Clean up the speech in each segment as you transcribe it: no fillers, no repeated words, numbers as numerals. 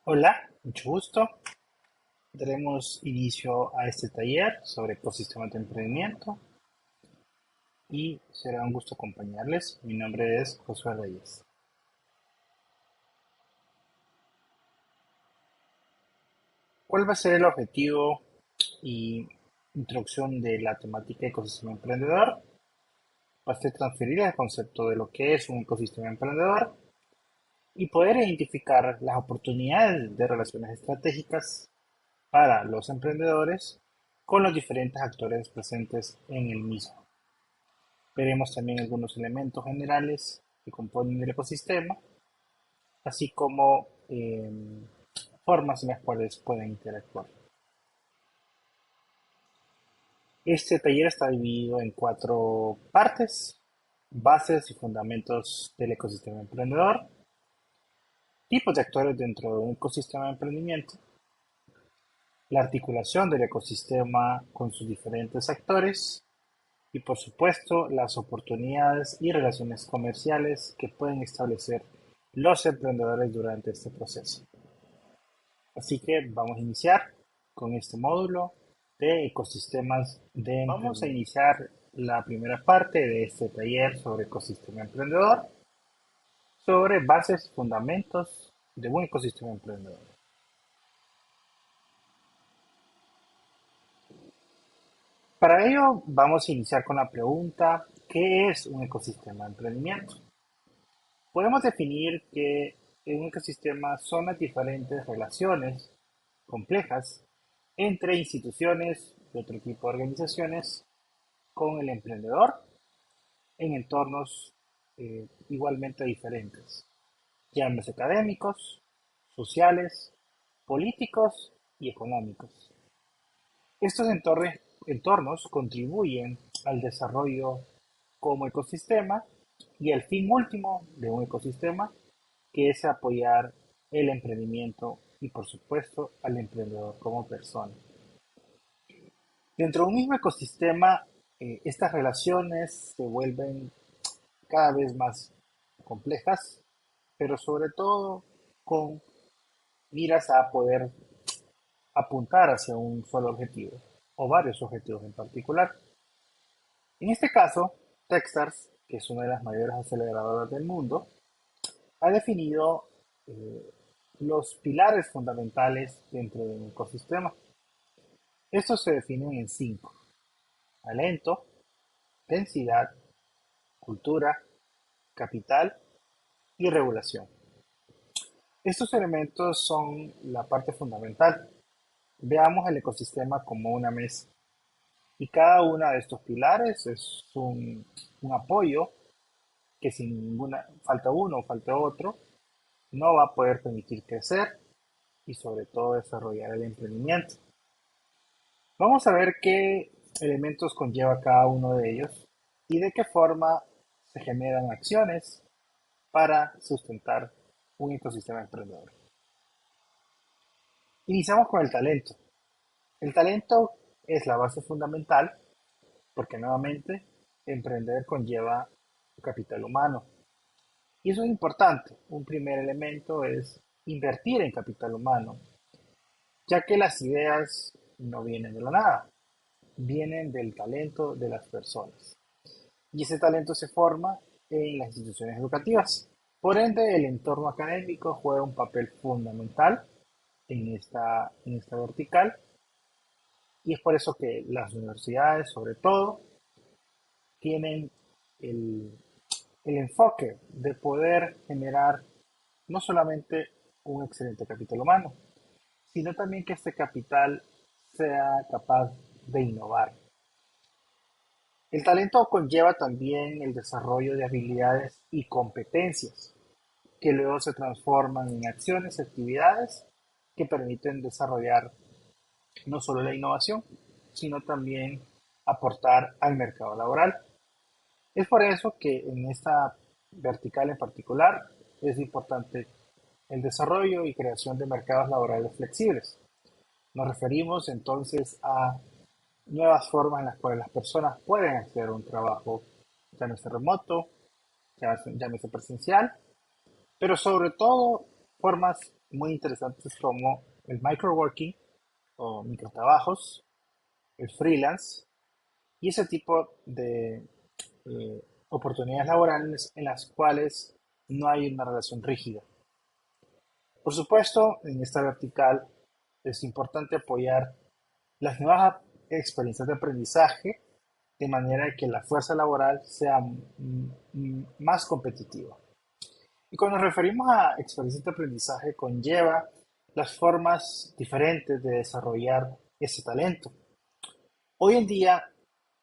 Hola, mucho gusto. Daremos inicio a este taller sobre ecosistemas de emprendimiento y será un gusto acompañarles. Mi nombre es Josué Reyes. ¿Cuál va a ser el objetivo y introducción de la temática ecosistema emprendedor? Va a ser transferir el concepto de lo que es un ecosistema emprendedor y poder identificar las oportunidades de relaciones estratégicas para los emprendedores con los diferentes actores presentes en el mismo. Veremos también algunos elementos generales que componen el ecosistema, así como formas en las cuales pueden interactuar. Este taller está dividido en cuatro partes: bases y fundamentos del ecosistema emprendedor, tipos de actores dentro de un ecosistema de emprendimiento, la articulación del ecosistema con sus diferentes actores y, por supuesto, las oportunidades y relaciones comerciales que pueden establecer los emprendedores durante este proceso. Así que vamos a iniciar con este módulo de ecosistemas de emprendimiento. Vamos a iniciar la primera parte de este taller sobre ecosistema emprendedor, sobre bases y fundamentos de un ecosistema emprendedor. Para ello, vamos a iniciar con la pregunta: ¿qué es un ecosistema de emprendimiento? Podemos definir que en un ecosistema son las diferentes relaciones complejas entre instituciones y otro tipo de organizaciones con el emprendedor en entornos igualmente diferentes, llámese académicos, sociales, políticos y económicos. Estos entornos contribuyen al desarrollo como ecosistema y el fin último de un ecosistema, que es apoyar el emprendimiento y, por supuesto, al emprendedor como persona. Dentro de un mismo ecosistema, estas relaciones se vuelven cada vez más complejas, pero sobre todo con miras a poder apuntar hacia un solo objetivo o varios objetivos en particular. En este caso, Techstars, que es una de las mayores aceleradoras del mundo, ha definido eh, los pilares fundamentales dentro de un ecosistema. Estos se definen en cinco: talento, densidad, cultura, capital y regulación. Estos elementos son la parte fundamental. Veamos el ecosistema como una mesa y cada uno de estos pilares es un apoyo que, si ninguna falta uno o falta otro, no va a poder permitir crecer y sobre todo desarrollar el emprendimiento. Vamos a ver qué elementos conlleva cada uno de ellos y de qué forma se generan acciones para sustentar un ecosistema emprendedor. Iniciamos con el talento. El talento es la base fundamental porque, nuevamente, emprender conlleva capital humano. Y eso es importante. Un primer elemento es invertir en capital humano, ya que las ideas no vienen de la nada, vienen del talento de las personas. Y ese talento se forma en las instituciones educativas. Por ende, el entorno académico juega un papel fundamental en esta vertical, y es por eso que las universidades, sobre todo, tienen el, el enfoque de poder generar no solamente un excelente capital humano, sino también que este capital sea capaz de innovar. El talento conlleva también el desarrollo de habilidades y competencias que luego se transforman en acciones y actividades que permiten desarrollar no solo la innovación, sino también aportar al mercado laboral. Es por eso que en esta vertical en particular es importante el desarrollo y creación de mercados laborales flexibles. Nos referimos entonces a nuevas formas en las cuales las personas pueden acceder a un trabajo, llámese remoto, llámese presencial, pero sobre todo formas muy interesantes como el microworking o microtrabajos, el freelance y ese tipo de oportunidades laborales en las cuales no hay una relación rígida. Por supuesto, en esta vertical es importante apoyar las nuevas experiencias de aprendizaje de manera que la fuerza laboral sea más competitiva. Y cuando nos referimos a experiencias de aprendizaje, conlleva las formas diferentes de desarrollar ese talento. Hoy en día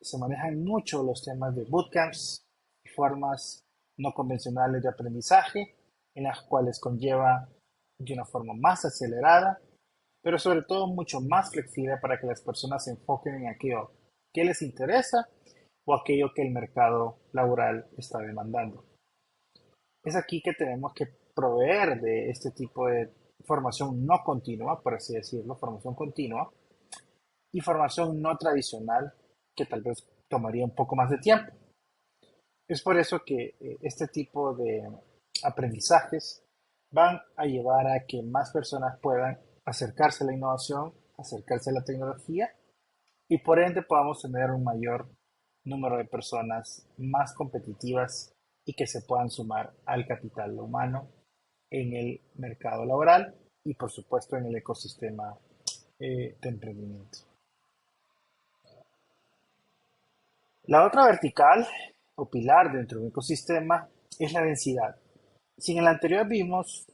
se manejan mucho los temas de bootcamps y formas no convencionales de aprendizaje, en las cuales conlleva de una forma más acelerada, pero sobre todo mucho más flexible para que las personas se enfoquen en aquello que les interesa o aquello que el mercado laboral está demandando. Es aquí que tenemos que proveer de este tipo de formación no continua, por así decirlo, formación continua, y formación no tradicional que tal vez tomaría un poco más de tiempo. Es por eso que este tipo de aprendizajes van a llevar a que más personas puedan acercarse a la innovación, acercarse a la tecnología y por ende podamos tener un mayor número de personas más competitivas y que se puedan sumar al capital humano en el mercado laboral y por supuesto en el ecosistema de emprendimiento. La otra vertical o pilar dentro de un ecosistema es la densidad. Si en el anterior vimos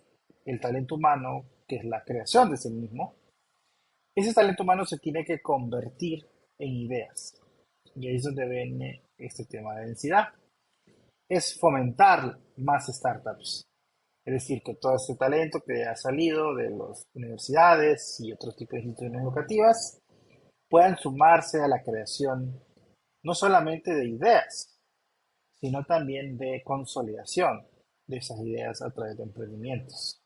el talento humano, que es la creación de sí mismo, ese talento humano se tiene que convertir en ideas. Y ahí es donde viene este tema de densidad. Es fomentar más startups. Es decir, que todo este talento que ha salido de las universidades y otros tipos de instituciones educativas puedan sumarse a la creación no solamente de ideas, sino también de consolidación de esas ideas a través de emprendimientos.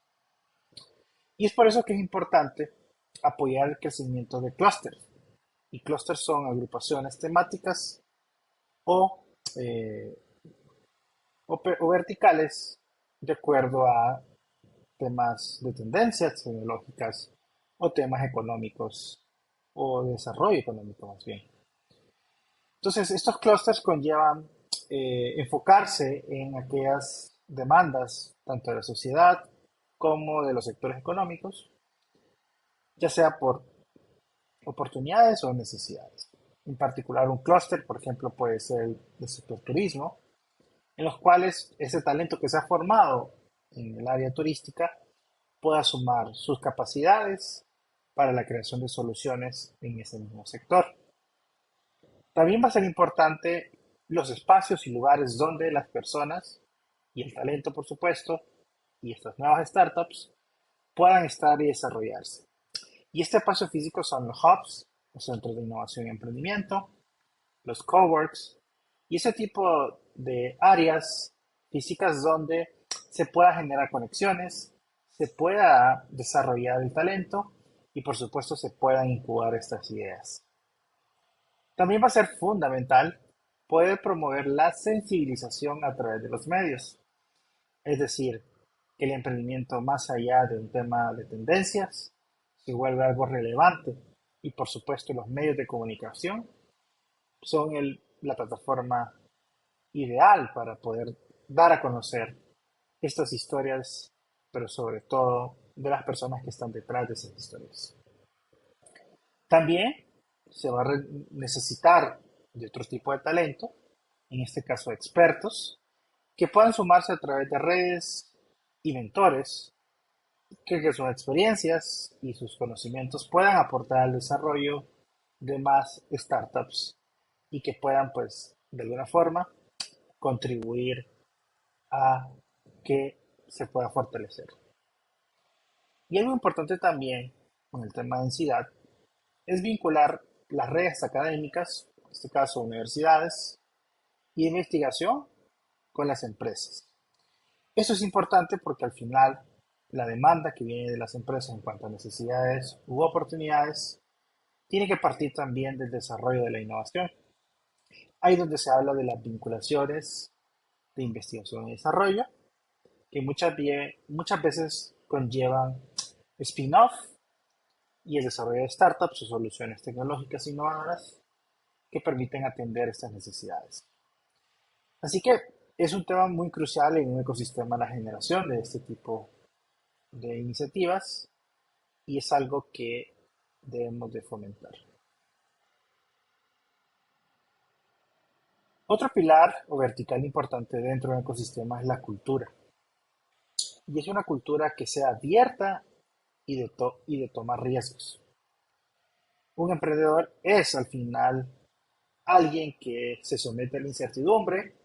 Y es por eso que es importante apoyar el crecimiento de clústeres. Y clústeres son agrupaciones temáticas o, eh, o verticales de acuerdo a temas de tendencias tecnológicas o temas económicos o desarrollo económico más bien. Entonces, estos clústeres conllevan enfocarse en aquellas demandas, tanto de la sociedad como de los sectores económicos, ya sea por oportunidades o necesidades. En particular, un clúster, por ejemplo, puede ser el sector turismo, en los cuales ese talento que se ha formado en el área turística pueda sumar sus capacidades para la creación de soluciones en ese mismo sector. También va a ser importante los espacios y lugares donde las personas y el talento, por supuesto, y estas nuevas startups puedan estar y desarrollarse. Y este espacio físico son los hubs, los centros de innovación y emprendimiento, los coworks y ese tipo de áreas físicas donde se pueda generar conexiones, se pueda desarrollar el talento y por supuesto se puedan incubar estas ideas. También va a ser fundamental poder promover la sensibilización a través de los medios, es decir, que el emprendimiento más allá de un tema de tendencias se vuelve algo relevante y por supuesto los medios de comunicación son la plataforma ideal para poder dar a conocer estas historias, pero sobre todo de las personas que están detrás de esas historias. También se va a necesitar de otro tipo de talento, en este caso expertos, que puedan sumarse a través de redes y mentores que sus experiencias y sus conocimientos puedan aportar al desarrollo de más startups y que puedan, pues, de alguna forma, contribuir a que se pueda fortalecer. Y algo importante también con el tema de densidad es vincular las redes académicas, en este caso universidades, y investigación con las empresas. Eso es importante porque al final la demanda que viene de las empresas en cuanto a necesidades u oportunidades tiene que partir también del desarrollo de la innovación. Ahí donde se habla de las vinculaciones de investigación y desarrollo, que muchas veces conllevan spin-off y el desarrollo de startups o soluciones tecnológicas innovadoras que permiten atender estas necesidades. Así que es un tema muy crucial en un ecosistema la generación de este tipo de iniciativas y es algo que debemos de fomentar. Otro pilar o vertical importante dentro del ecosistema es la cultura. Y es una cultura que sea abierta y de tomar riesgos. Un emprendedor es al final alguien que se somete a la incertidumbre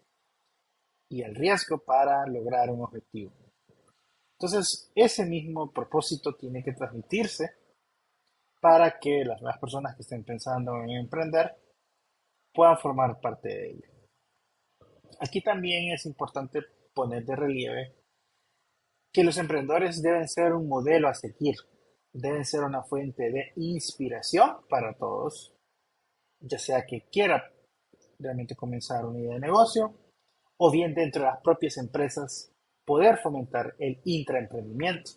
y al riesgo para lograr un objetivo. Entonces, ese mismo propósito tiene que transmitirse para que las nuevas personas que estén pensando en emprender puedan formar parte de ello. Aquí también es importante poner de relieve que los emprendedores deben ser un modelo a seguir, deben ser una fuente de inspiración para todos, ya sea que quiera realmente comenzar una idea de negocio o bien dentro de las propias empresas poder fomentar el intraemprendimiento.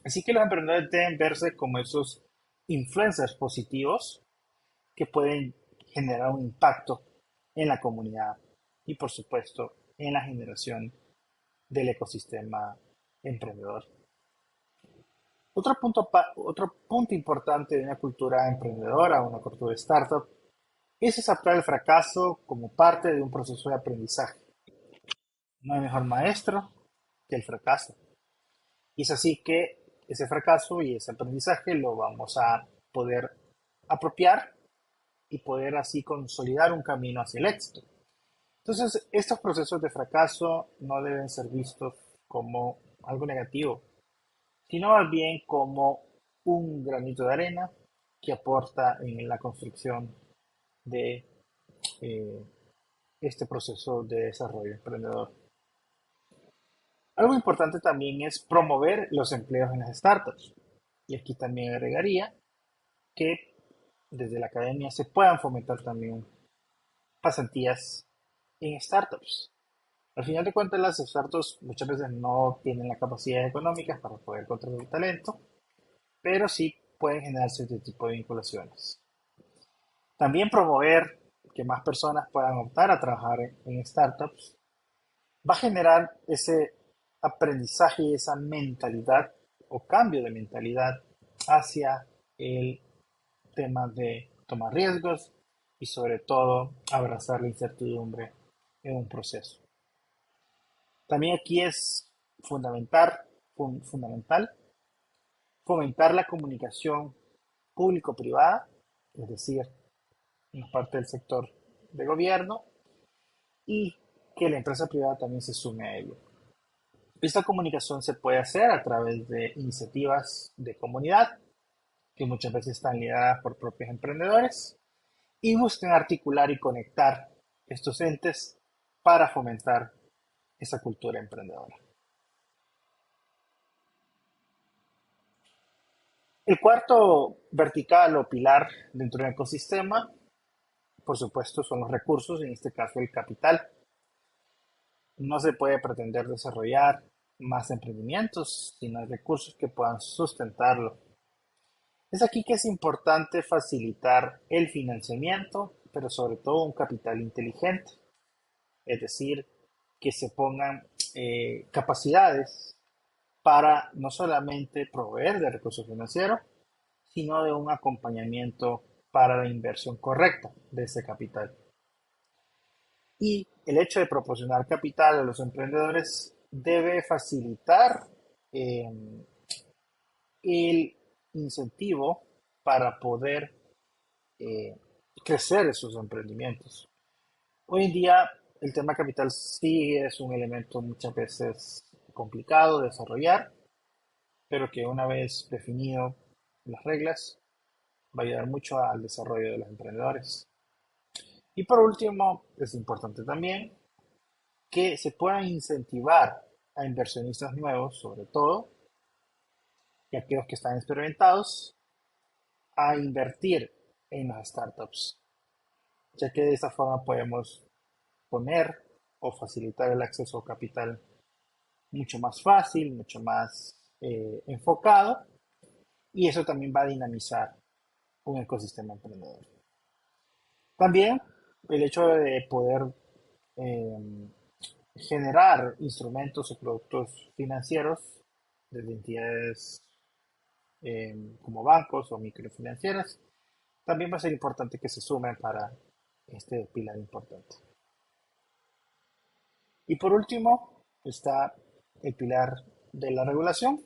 Así que los emprendedores deben verse como esos influencers positivos que pueden generar un impacto en la comunidad y por supuesto en la generación del ecosistema emprendedor. Otro punto importante de una cultura emprendedora, una cultura startup, es aceptar el fracaso como parte de un proceso de aprendizaje. No hay mejor maestro que el fracaso. Y es así que ese fracaso y ese aprendizaje lo vamos a poder apropiar y poder así consolidar un camino hacia el éxito. Entonces, estos procesos de fracaso no deben ser vistos como algo negativo, sino más bien como un granito de arena que aporta en la construcción de eh, este proceso de desarrollo emprendedor. Algo importante también es promover los empleos en las startups. Y aquí también agregaría que desde la academia se puedan fomentar también pasantías en startups. Al final de cuentas, las startups muchas veces no tienen las capacidades económicas para poder contratar el talento, pero sí pueden generarse este tipo de vinculaciones. También promover que más personas puedan optar a trabajar en startups va a generar ese aprendizaje y esa mentalidad o cambio de mentalidad hacia el tema de tomar riesgos y sobre todo abrazar la incertidumbre en un proceso. También aquí es fundamental fomentar la comunicación público-privada, es decir, en parte del sector de gobierno y que la empresa privada también se sume a ello. Esta comunicación se puede hacer a través de iniciativas de comunidad, que muchas veces están lideradas por propios emprendedores, y buscan articular y conectar estos entes para fomentar esa cultura emprendedora. El cuarto vertical o pilar dentro del ecosistema, por supuesto, son los recursos, en este caso el capital. No se puede pretender desarrollar más emprendimientos si no hay recursos que puedan sustentarlo. Es aquí que es importante facilitar el financiamiento, pero sobre todo un capital inteligente, es decir, que se pongan capacidades para no solamente proveer de recursos financieros, sino de un acompañamiento para la inversión correcta de ese capital. Y el hecho de proporcionar capital a los emprendedores debe facilitar eh, el incentivo para poder eh, crecer esos emprendimientos. Hoy en día el tema capital sí es un elemento muchas veces complicado de desarrollar, pero que una vez definido las reglas va a ayudar mucho al desarrollo de los emprendedores. Y por último, es importante también que se puedan incentivar a inversionistas nuevos, sobre todo, y aquellos que están experimentados, a invertir en las startups, ya que de esta forma podemos poner o facilitar el acceso a capital mucho más fácil, mucho más enfocado, y eso también va a dinamizar un ecosistema emprendedor. También el hecho de poder eh, generar instrumentos o productos financieros desde entidades como bancos o microfinancieras, también va a ser importante que se sumen para este pilar importante. Y por último está el pilar de la regulación,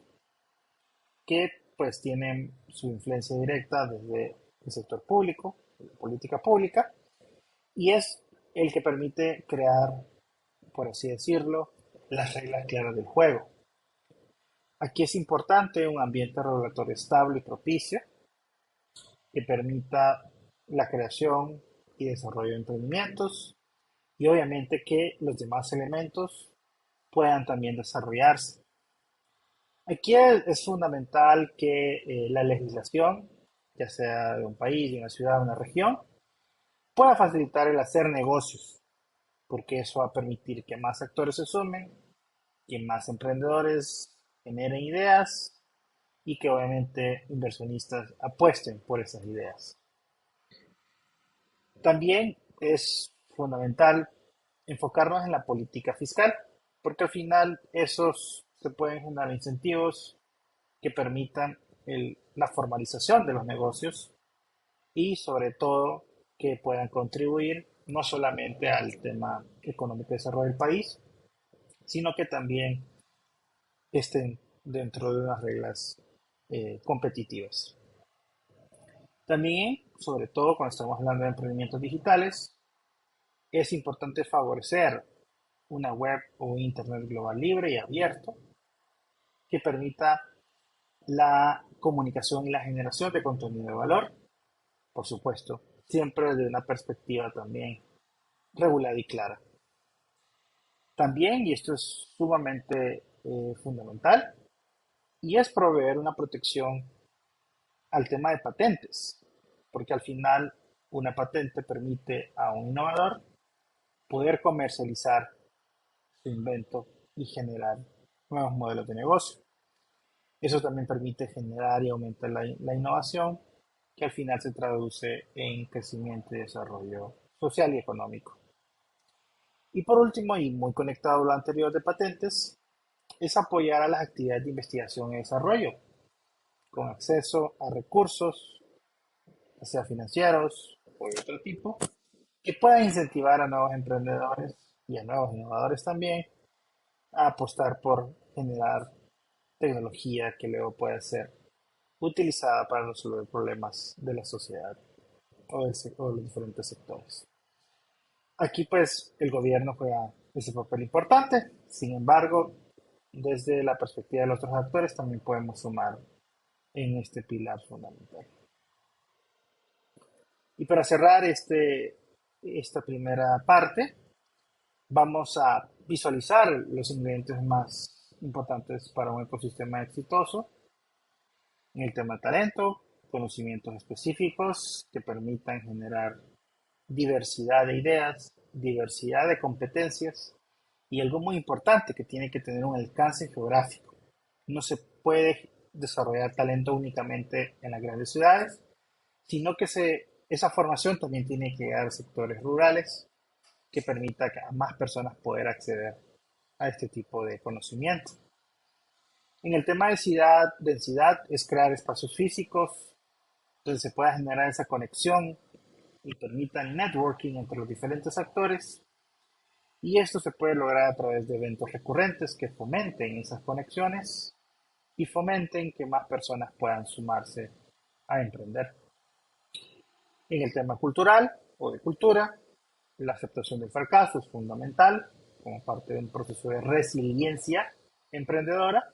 que pues tiene su influencia directa desde el sector público, la política pública, y es el que permite crear, por así decirlo, las reglas claras del juego. Aquí es importante un ambiente regulatorio estable y propicio que permita la creación y desarrollo de emprendimientos y obviamente que los demás elementos puedan también desarrollarse. Aquí es fundamental que la legislación, ya sea de un país, de una ciudad, de una región, pueda facilitar el hacer negocios, porque eso va a permitir que más actores se sumen, que más emprendedores generen ideas y que obviamente inversionistas apuesten por esas ideas. También es fundamental enfocarnos en la política fiscal, porque al final esos se pueden generar incentivos que permitan la formalización de los negocios y sobre todo que puedan contribuir no solamente al tema económico de desarrollo del país, sino que también estén dentro de unas reglas competitivas. También, sobre todo cuando estamos hablando de emprendimientos digitales, es importante favorecer una web o un internet global libre y abierto que permita la comunicación y la generación de contenido de valor, por supuesto, siempre desde una perspectiva también regulada y clara. También, y esto es sumamente fundamental, y es proveer una protección al tema de patentes, porque al final una patente permite a un innovador poder comercializar su invento y generar nuevos modelos de negocio. Eso también permite generar y aumentar la innovación, que al final se traduce en crecimiento y desarrollo social y económico. Y por último, y muy conectado a lo anterior de patentes, es apoyar a las actividades de investigación y desarrollo, con acceso a recursos, ya sea financieros o de otro tipo, que puedan incentivar a nuevos emprendedores y a nuevos innovadores también a apostar por generar tecnología que luego pueda ser utilizada para resolver problemas de la sociedad o de los diferentes sectores. Aquí pues el gobierno juega ese papel importante, sin embargo, desde la perspectiva de los otros actores también podemos sumar en este pilar fundamental. Y para cerrar esta primera parte, vamos a visualizar los ingredientes más importantes para un ecosistema exitoso en el tema de talento, conocimientos específicos que permitan generar diversidad de ideas, diversidad de competencias y algo muy importante que tiene que tener un alcance geográfico. No se puede desarrollar talento únicamente en las grandes ciudades, sino que esa formación también tiene que llegar a sectores rurales que permita a más personas poder acceder a este tipo de conocimiento. En el tema de densidad es crear espacios físicos donde se pueda generar esa conexión y permita el networking entre los diferentes actores. Y esto se puede lograr a través de eventos recurrentes que fomenten esas conexiones y fomenten que más personas puedan sumarse a emprender. En el tema cultural o de cultura, la aceptación del fracaso es fundamental como parte de un proceso de resiliencia emprendedora.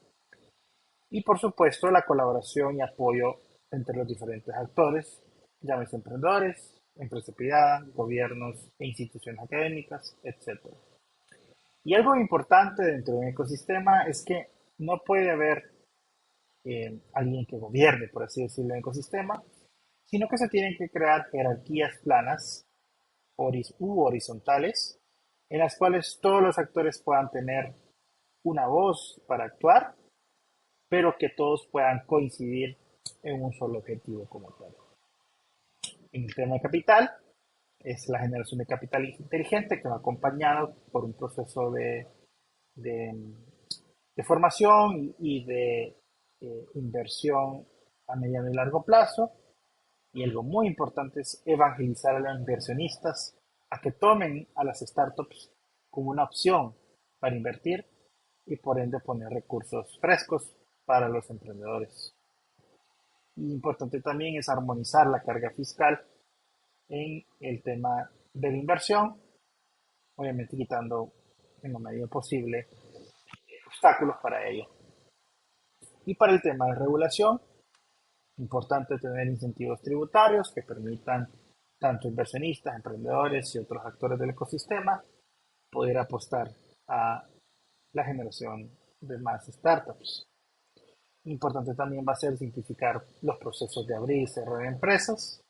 Y por supuesto la colaboración y apoyo entre los diferentes actores, llámese emprendedores, empresa privada, gobiernos e instituciones académicas, etc. Y algo importante dentro de un ecosistema es que no puede haber alguien que gobierne, por así decirlo, el ecosistema, sino que se tienen que crear jerarquías planas u horizontales en las cuales todos los actores puedan tener una voz para actuar pero que todos puedan coincidir en un solo objetivo como tal. En el tema de capital, es la generación de capital inteligente que va acompañado por un proceso de, de formación y de inversión a mediano y largo plazo. Y algo muy importante es evangelizar a los inversionistas a que tomen a las startups como una opción para invertir y por ende poner recursos frescos para los emprendedores. Y importante también es armonizar la carga fiscal en el tema de la inversión, obviamente quitando en la medida posible obstáculos para ello. Y para el tema de regulación, importante tener incentivos tributarios que permitan tanto inversionistas, emprendedores y otros actores del ecosistema poder apostar a la generación de más startups. Importante también va a ser simplificar los procesos de abrir y cerrar empresas,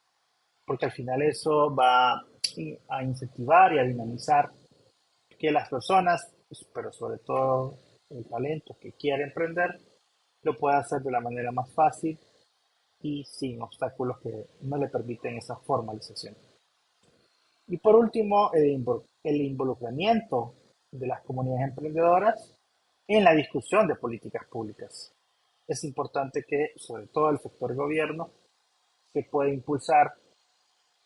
porque al final eso va a incentivar y a dinamizar que las personas, pero sobre todo el talento que quiere emprender, lo pueda hacer de la manera más fácil y sin obstáculos que no le permiten esa formalización. Y por último, el involucramiento de las comunidades emprendedoras en la discusión de políticas públicas. Es importante que, sobre todo el sector gobierno, se pueda impulsar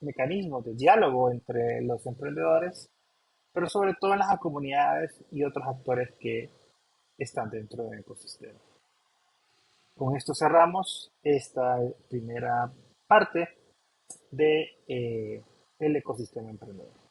mecanismos de diálogo entre los emprendedores, pero sobre todo en las comunidades y otros actores que están dentro del ecosistema. Con esto cerramos esta primera parte de el ecosistema emprendedor.